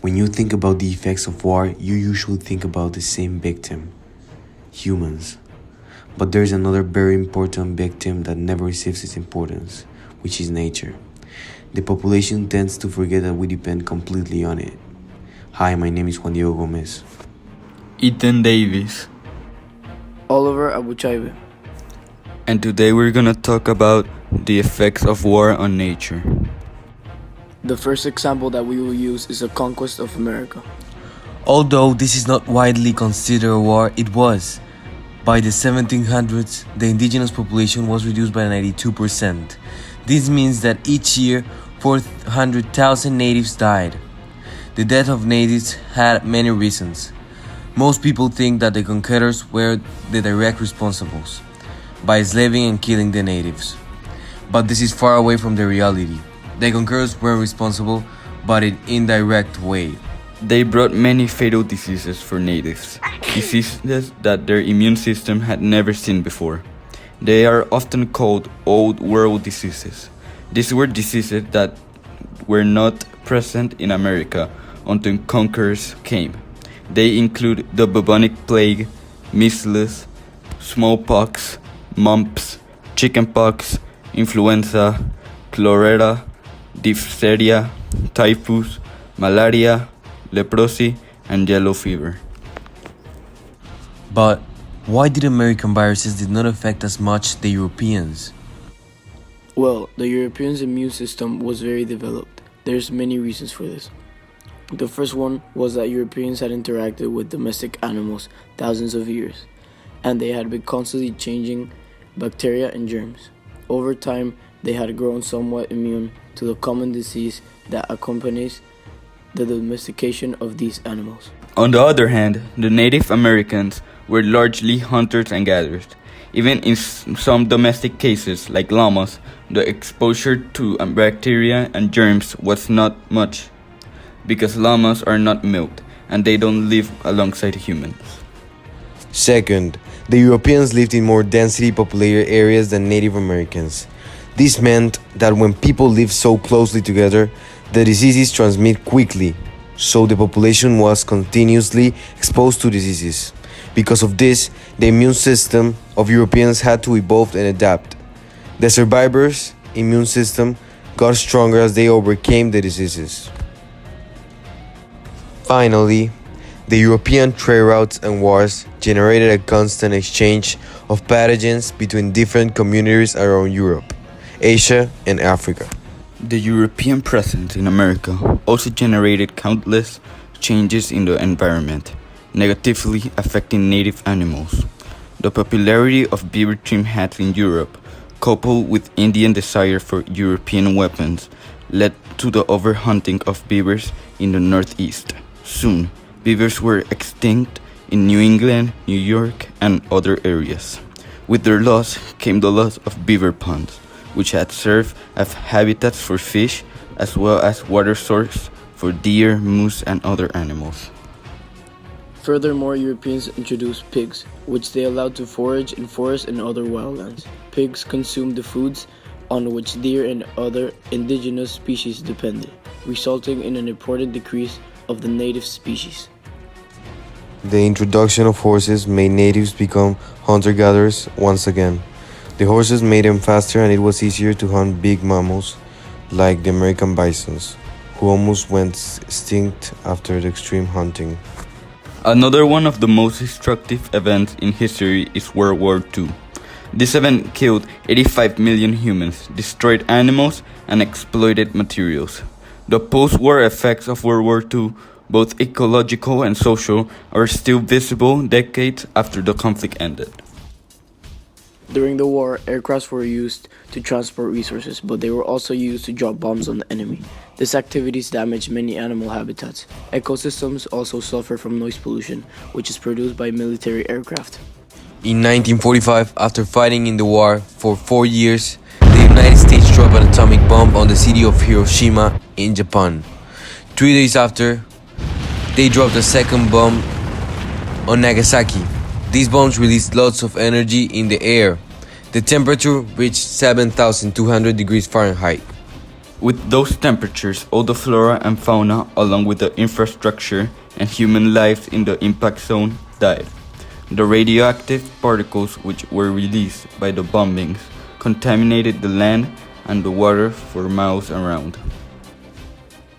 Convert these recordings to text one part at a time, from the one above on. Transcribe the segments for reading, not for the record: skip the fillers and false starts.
When you think about the effects of war, you usually think about the same victim: humans. But there's another very important victim that never receives its importance, which is nature. The population tends to forget that we depend completely on it. Hi, my name is Juan Diego Gomez. Ethan Davis. Oliver Abuchaibe. And today we're gonna talk about the effects of war on nature. The first example that we will use is the conquest of America. Although this is not widely considered a war, it was. By the 1700s, the indigenous population was reduced by 92%. This means that each year, 400,000 natives died. The death of natives had many reasons. Most people think that the conquerors were the direct responsibles, by enslaving and killing the natives. But this is far away from the reality. The conquerors were responsible, but in indirect way. They brought many fatal diseases for natives, diseases that their immune system had never seen before. They are often called Old World diseases. These were diseases that were not present in America until conquerors came. They include the bubonic plague, measles, smallpox, mumps, chickenpox, influenza, cholera, diphtheria, typhus, malaria, leprosy, and yellow fever. But why did American viruses did not affect as much the Europeans? Well, the Europeans' immune system was very developed. There's many reasons for this. The first one was that Europeans had interacted with domestic animals thousands of years, and they had been constantly changing bacteria and germs. Over time, they had grown somewhat immune to the common disease that accompanies the domestication of these animals. On the other hand, the Native Americans were largely hunters and gatherers. Even in some domestic cases, like llamas, the exposure to bacteria and germs was not much, because llamas are not milked and they don't live alongside humans. Second, the Europeans lived in more densely populated areas than Native Americans. This meant that when people live so closely together, the diseases transmit quickly, so the population was continuously exposed to diseases. Because of this, the immune system of Europeans had to evolve and adapt. The survivors' immune system got stronger as they overcame the diseases. Finally, the European trade routes and wars generated a constant exchange of pathogens between different communities around Europe, Asia, and Africa. The European presence in America also generated countless changes in the environment, negatively affecting native animals. The popularity of beaver trim hats in Europe, coupled with Indian desire for European weapons, led to the overhunting of beavers in the Northeast. Soon, beavers were extinct in New England, New York, and other areas. With their loss came the loss of beaver ponds, which had served as habitats for fish as well as water source for deer, moose, and other animals. Furthermore, Europeans introduced pigs, which they allowed to forage in forests and other wildlands. Pigs consumed the foods on which deer and other indigenous species depended, resulting in an important decrease of the native species. The introduction of horses made natives become hunter-gatherers once again. The horses made them faster and it was easier to hunt big mammals like the American bisons, who almost went extinct after the extreme hunting. Another one of the most destructive events in history is World War II. This event killed 85 million humans, destroyed animals, and exploited materials. The post-war effects of World War II, both ecological and social, are still visible decades after the conflict ended. During the war, aircrafts were used to transport resources, but they were also used to drop bombs on the enemy. These activities damaged many animal habitats. Ecosystems also suffer from noise pollution, which is produced by military aircraft. In 1945, after fighting in the war for 4 years, the United States dropped an atomic bomb on the city of Hiroshima in Japan. 3 days after, they dropped a second bomb on Nagasaki. These bombs released lots of energy in the air. The temperature reached 7,200 degrees Fahrenheit. With those temperatures, all the flora and fauna, along with the infrastructure and human lives in the impact zone, died. The radioactive particles which were released by the bombings contaminated the land and the water for miles around.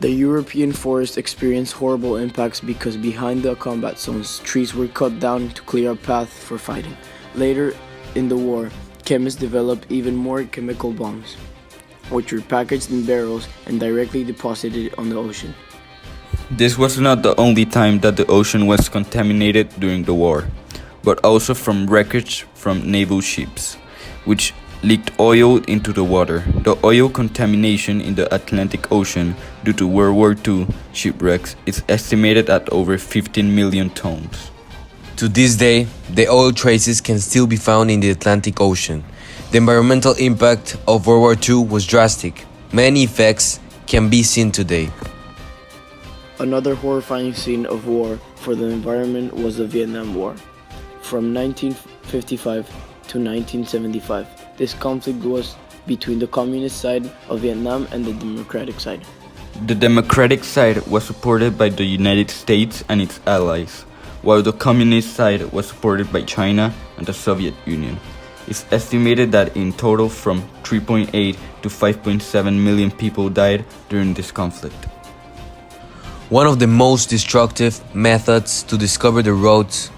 The European forest experienced horrible impacts because behind the combat zones, trees were cut down to clear a path for fighting. Later in the war, chemists developed even more chemical bombs, which were packaged in barrels and directly deposited on the ocean. This was not the only time that the ocean was contaminated during the war, but also from wreckage from naval ships, which leaked oil into the water. The oil contamination in the Atlantic Ocean due to World War II shipwrecks is estimated at over 15 million tons. To this day, the oil traces can still be found in the Atlantic Ocean. The environmental impact of World War II was drastic. Many effects can be seen today. Another horrifying scene of war for the environment was the Vietnam War. From 1955 to 1975, this conflict was between the communist side of Vietnam and the democratic side. The democratic side was supported by the United States and its allies, while the communist side was supported by China and the Soviet Union. It's estimated that in total from 3.8 to 5.7 million people died during this conflict. One of the most destructive methods to discover the roads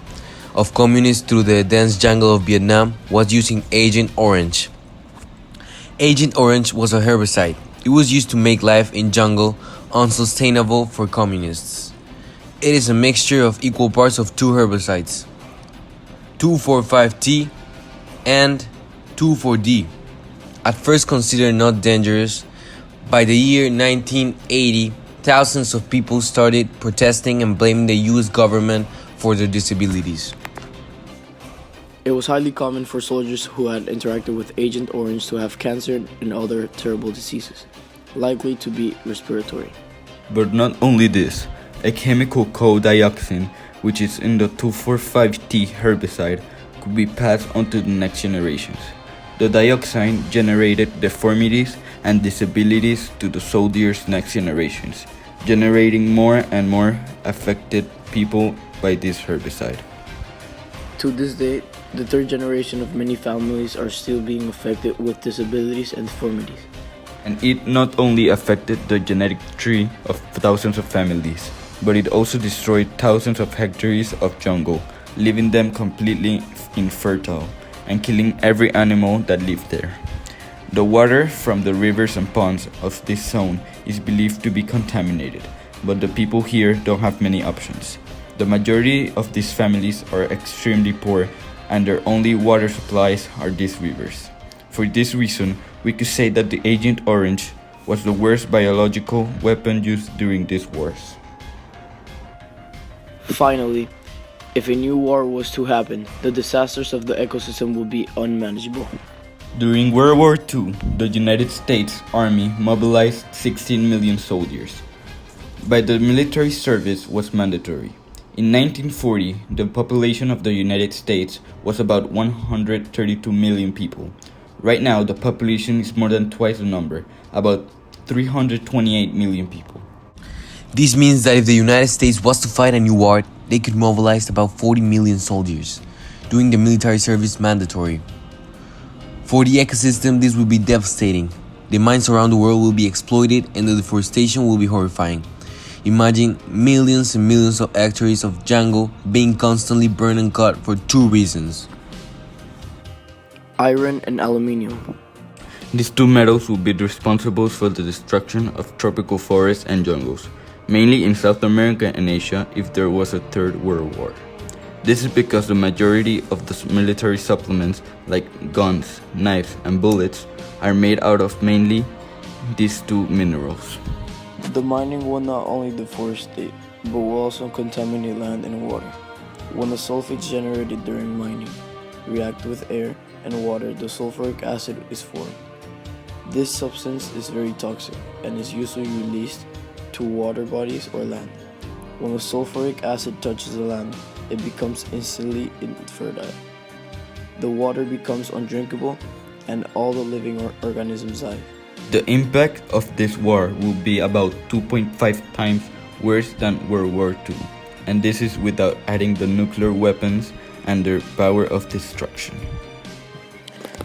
of communists through the dense jungle of Vietnam was using Agent Orange. Agent Orange was a herbicide. It was used to make life in jungle unsustainable for communists. It is a mixture of equal parts of two herbicides, 2,4,5-T and 2,4-D. At first considered not dangerous, by the year 1980, thousands of people started protesting and blaming the US government for their disabilities. It was highly common for soldiers who had interacted with Agent Orange to have cancer and other terrible diseases, likely to be respiratory. But not only this, a chemical called dioxin, which is in the 2,4,5-T herbicide, could be passed on to the next generations. The dioxin generated deformities and disabilities to the soldiers' next generations, generating more and more affected people by this herbicide. To this day, the third generation of many families are still being affected with disabilities and deformities. And it not only affected the genetic tree of thousands of families, but it also destroyed thousands of hectares of jungle, leaving them completely infertile and killing every animal that lived there. The water from the rivers and ponds of this zone is believed to be contaminated, but the people here don't have many options. The majority of these families are extremely poor and their only water supplies are these rivers. For this reason, we could say that the Agent Orange was the worst biological weapon used during these wars. Finally, if a new war was to happen, the disasters of the ecosystem would be unmanageable. During World War II, the United States Army mobilized 16 million soldiers. But the military service was mandatory. In 1940, the population of the United States was about 132 million people. Right now, the population is more than twice the number, about 328 million people. This means that if the United States was to fight a new war, they could mobilize about 40 million soldiers, doing the military service mandatory. For the ecosystem, this will be devastating. The mines around the world will be exploited and the deforestation will be horrifying. Imagine millions and millions of hectares of jungle being constantly burned and cut for two reasons: Iron and aluminium. These two metals will be responsible for the destruction of tropical forests and jungles, mainly in South America and Asia if there was a third world war. This is because the majority of the military supplements like guns, knives, and bullets are made out of mainly these two minerals. The mining will not only deforestate, but will also contaminate land and water. When the sulfates generated during mining react with air and water, the sulfuric acid is formed. This substance is very toxic and is usually released to water bodies or land. When the sulfuric acid touches the land, it becomes instantly infertile. The water becomes undrinkable and all the living organisms die. The impact of this war will be about 2.5 times worse than World War II, and this is without adding the nuclear weapons and their power of destruction.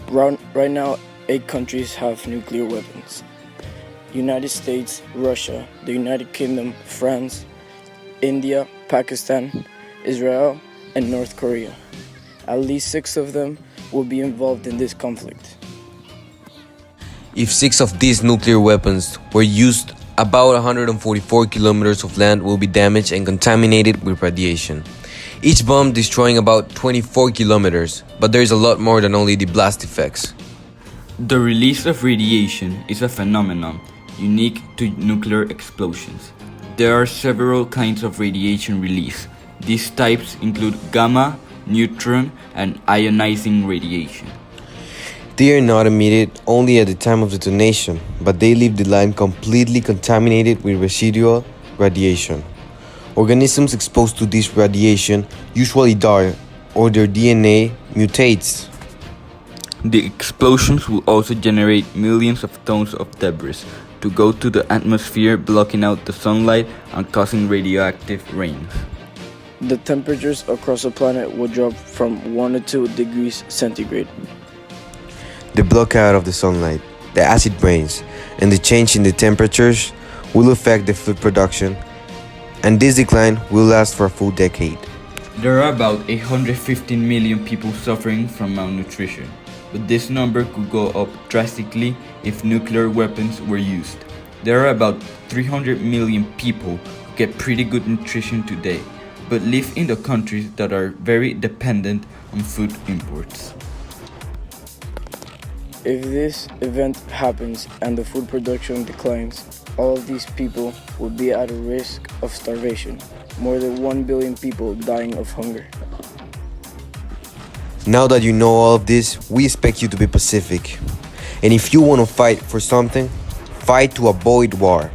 Right now, 8 countries have nuclear weapons: United States, Russia, the United Kingdom, France, India, Pakistan, Israel, and North Korea. At least 6 of them will be involved in this conflict. If 6 of these nuclear weapons were used, about 144 kilometers of land will be damaged and contaminated with radiation. Each bomb destroying about 24 kilometers, but there is a lot more than only the blast effects. The release of radiation is a phenomenon unique to nuclear explosions. There are several kinds of radiation release. These types include gamma, neutron, and ionizing radiation. They are not emitted only at the time of detonation, but they leave the line completely contaminated with residual radiation. Organisms exposed to this radiation usually die or their DNA mutates. The explosions will also generate millions of tons of debris to go to the atmosphere, blocking out the sunlight and causing radioactive rains. The temperatures across the planet will drop from 1 to 2 degrees centigrade. The blockout of the sunlight, the acid rains, and the change in the temperatures will affect the food production, and this decline will last for a full decade. There are about 815 million people suffering from malnutrition, but this number could go up drastically if nuclear weapons were used. There are about 300 million people who get pretty good nutrition today, but live in the countries that are very dependent on food imports. If this event happens and the food production declines, all of these people will be at a risk of starvation, more than 1 billion people dying of hunger. Now that you know all of this, we expect you to be pacific. And if you want to fight for something, fight to avoid war.